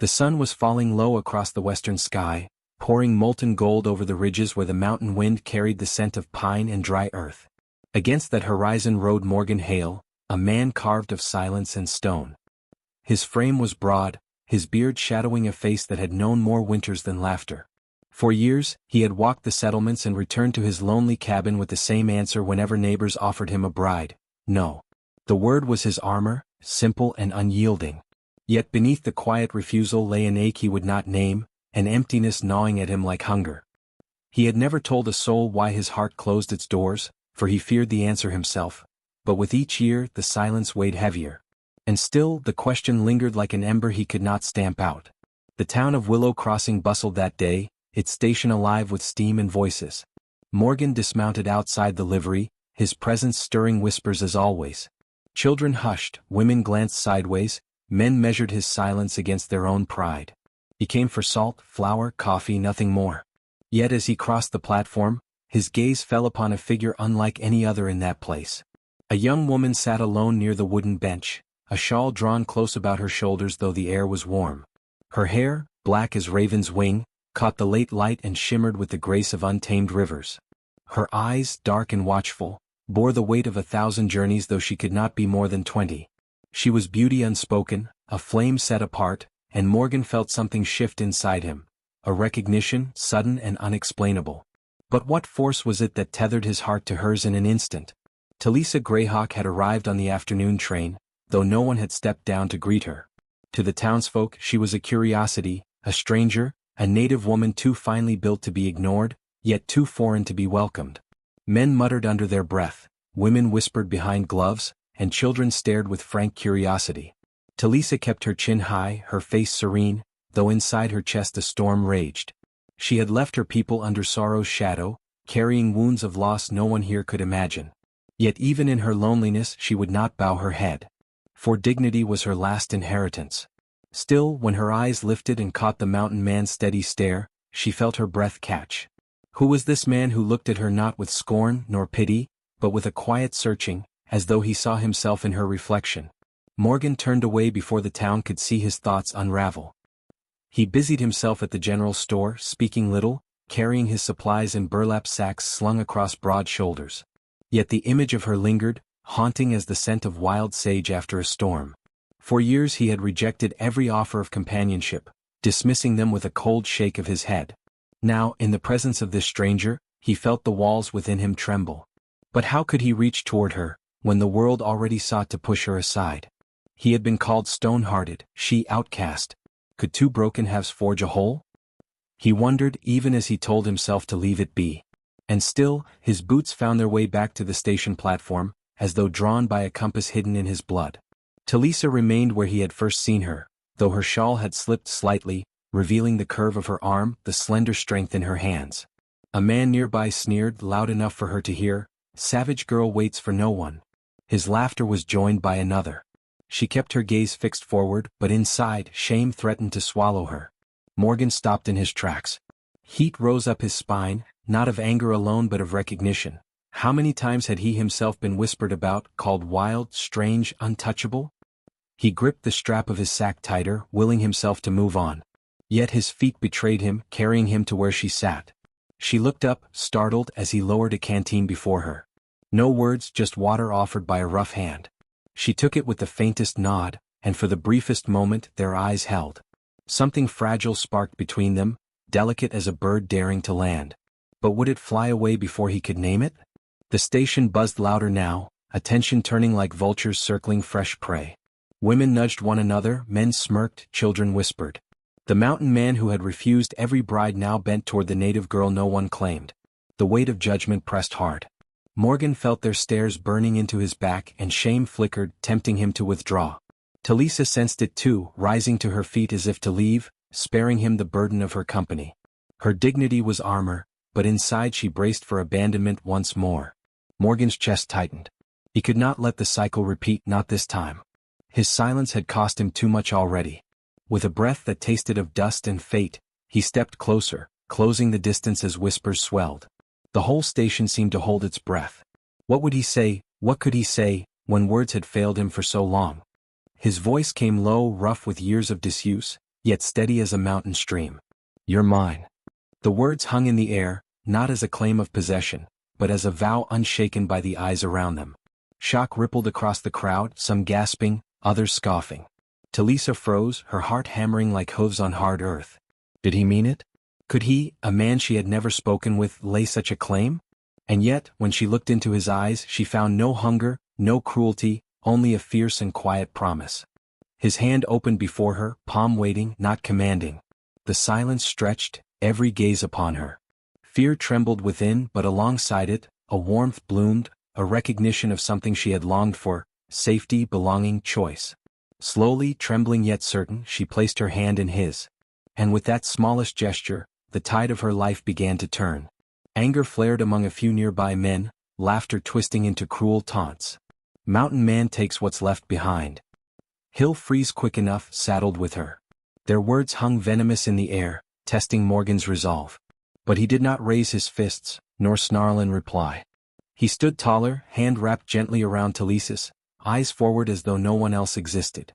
The sun was falling low across the western sky, pouring molten gold over the ridges where the mountain wind carried the scent of pine and dry earth. Against that horizon rode Morgan Hale, a man carved of silence and stone. His frame was broad, his beard shadowing a face that had known more winters than laughter. For years, he had walked the settlements and returned to his lonely cabin with the same answer whenever neighbors offered him a bride: no. The word was his armor, simple and unyielding. Yet beneath the quiet refusal lay an ache he would not name, an emptiness gnawing at him like hunger. He had never told a soul why his heart closed its doors, for he feared the answer himself, but with each year the silence weighed heavier. And still the question lingered like an ember he could not stamp out. The town of Willow Crossing bustled that day, its station alive with steam and voices. Morgan dismounted outside the livery, his presence stirring whispers as always. Children hushed, women glanced sideways, men measured his silence against their own pride. He came for salt, flour, coffee, nothing more. Yet as he crossed the platform, his gaze fell upon a figure unlike any other in that place. A young woman sat alone near the wooden bench, a shawl drawn close about her shoulders though the air was warm. Her hair, black as raven's wing, caught the late light and shimmered with the grace of untamed rivers. Her eyes, dark and watchful, bore the weight of 1,000 journeys though she could not be more than 20. She was beauty unspoken, a flame set apart, and Morgan felt something shift inside him, a recognition, sudden and unexplainable. But what force was it that tethered his heart to hers in an instant? Talisa Greyhawk had arrived on the afternoon train, though no one had stepped down to greet her. To the townsfolk she was a curiosity, a stranger, a native woman too finely built to be ignored, yet too foreign to be welcomed. Men muttered under their breath, women whispered behind gloves, and children stared with frank curiosity. Talisa kept her chin high, her face serene, though inside her chest a storm raged. She had left her people under sorrow's shadow, carrying wounds of loss no one here could imagine. Yet even in her loneliness she would not bow her head. For dignity was her last inheritance. Still, when her eyes lifted and caught the mountain man's steady stare, she felt her breath catch. Who was this man who looked at her not with scorn nor pity, but with a quiet searching, as though he saw himself in her reflection? Morgan turned away before the town could see his thoughts unravel. He busied himself at the general store, speaking little, carrying his supplies in burlap sacks slung across broad shoulders. Yet the image of her lingered, haunting as the scent of wild sage after a storm. For years he had rejected every offer of companionship, dismissing them with a cold shake of his head. Now, in the presence of this stranger, he felt the walls within him tremble. But how could he reach toward her, when the world already sought to push her aside? He had been called stone-hearted, she outcast. Could two broken halves forge a whole? He wondered even as he told himself to leave it be. And still, his boots found their way back to the station platform, as though drawn by a compass hidden in his blood. Talisa remained where he had first seen her, though her shawl had slipped slightly, revealing the curve of her arm, the slender strength in her hands. A man nearby sneered loud enough for her to hear, "Savage girl waits for no one." His laughter was joined by another. She kept her gaze fixed forward, but inside, shame threatened to swallow her. Morgan stopped in his tracks. Heat rose up his spine, not of anger alone but of recognition. How many times had he himself been whispered about, called wild, strange, untouchable? He gripped the strap of his sack tighter, willing himself to move on. Yet his feet betrayed him, carrying him to where she sat. She looked up, startled, as he lowered a canteen before her. No words, just water offered by a rough hand. She took it with the faintest nod, and for the briefest moment their eyes held. Something fragile sparked between them, delicate as a bird daring to land. But would it fly away before he could name it? The station buzzed louder now, attention turning like vultures circling fresh prey. Women nudged one another, men smirked, children whispered. The mountain man who had refused every bride now bent toward the native girl no one claimed. The weight of judgment pressed hard. Morgan felt their stares burning into his back and shame flickered, tempting him to withdraw. Talisa sensed it too, rising to her feet as if to leave, sparing him the burden of her company. Her dignity was armor, but inside she braced for abandonment once more. Morgan's chest tightened. He could not let the cycle repeat, not this time. His silence had cost him too much already. With a breath that tasted of dust and fate, he stepped closer, closing the distance as whispers swelled. The whole station seemed to hold its breath. What would he say, what could he say, when words had failed him for so long? His voice came low, rough with years of disuse, yet steady as a mountain stream. "You're mine." The words hung in the air, not as a claim of possession, but as a vow unshaken by the eyes around them. Shock rippled across the crowd, some gasping, others scoffing. Talisa froze, her heart hammering like hooves on hard earth. Did he mean it? Could he, a man she had never spoken with, lay such a claim? And yet, when she looked into his eyes, she found no hunger, no cruelty, only a fierce and quiet promise. His hand opened before her, palm waiting, not commanding. The silence stretched, every gaze upon her. Fear trembled within, but alongside it, a warmth bloomed, a recognition of something she had longed for, safety, belonging, choice. Slowly, trembling yet certain, she placed her hand in his. And with that smallest gesture, the tide of her life began to turn. Anger flared among a few nearby men, laughter twisting into cruel taunts. Mountain man takes what's left behind. He'll freeze quick enough, saddled with her. Their words hung venomous in the air, testing Morgan's resolve. But he did not raise his fists, nor snarl in reply. He stood taller, hand wrapped gently around Talisa's, eyes forward as though no one else existed.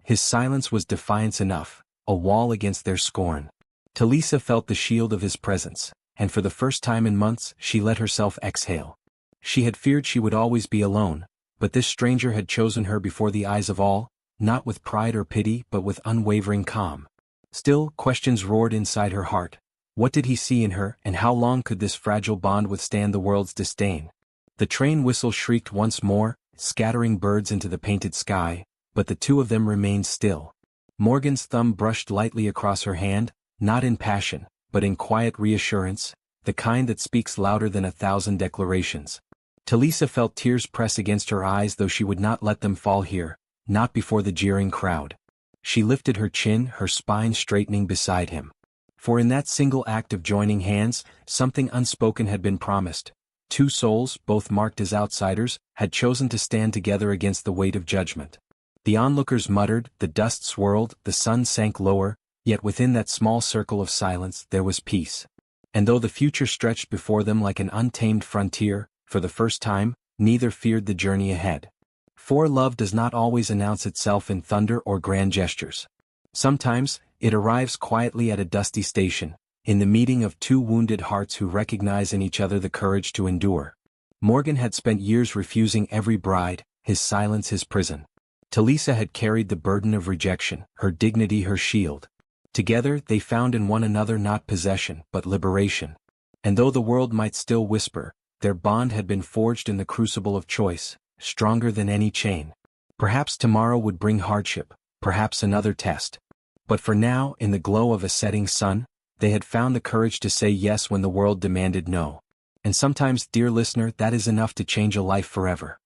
His silence was defiance enough, a wall against their scorn. Talisa felt the shield of his presence, and for the first time in months she let herself exhale. She had feared she would always be alone, but this stranger had chosen her before the eyes of all, not with pride or pity but with unwavering calm. Still, questions roared inside her heart. What did he see in her, and how long could this fragile bond withstand the world's disdain? The train whistle shrieked once more, scattering birds into the painted sky, but the two of them remained still. Morgan's thumb brushed lightly across her hand, not in passion, but in quiet reassurance, the kind that speaks louder than 1,000 declarations. Talisa felt tears press against her eyes, though she would not let them fall here, not before the jeering crowd. She lifted her chin, her spine straightening beside him. For in that single act of joining hands, something unspoken had been promised. Two souls, both marked as outsiders, had chosen to stand together against the weight of judgment. The onlookers muttered, the dust swirled, the sun sank lower, yet within that small circle of silence there was peace. And though the future stretched before them like an untamed frontier, for the first time, neither feared the journey ahead. For love does not always announce itself in thunder or grand gestures. Sometimes, it arrives quietly at a dusty station, in the meeting of two wounded hearts who recognize in each other the courage to endure. Morgan had spent years refusing every bride, his silence his prison. Talisa had carried the burden of rejection, her dignity her shield. Together they found in one another not possession but liberation. And though the world might still whisper, their bond had been forged in the crucible of choice, stronger than any chain. Perhaps tomorrow would bring hardship, perhaps another test. But for now, in the glow of a setting sun, they had found the courage to say yes when the world demanded no. And sometimes, dear listener, that is enough to change a life forever.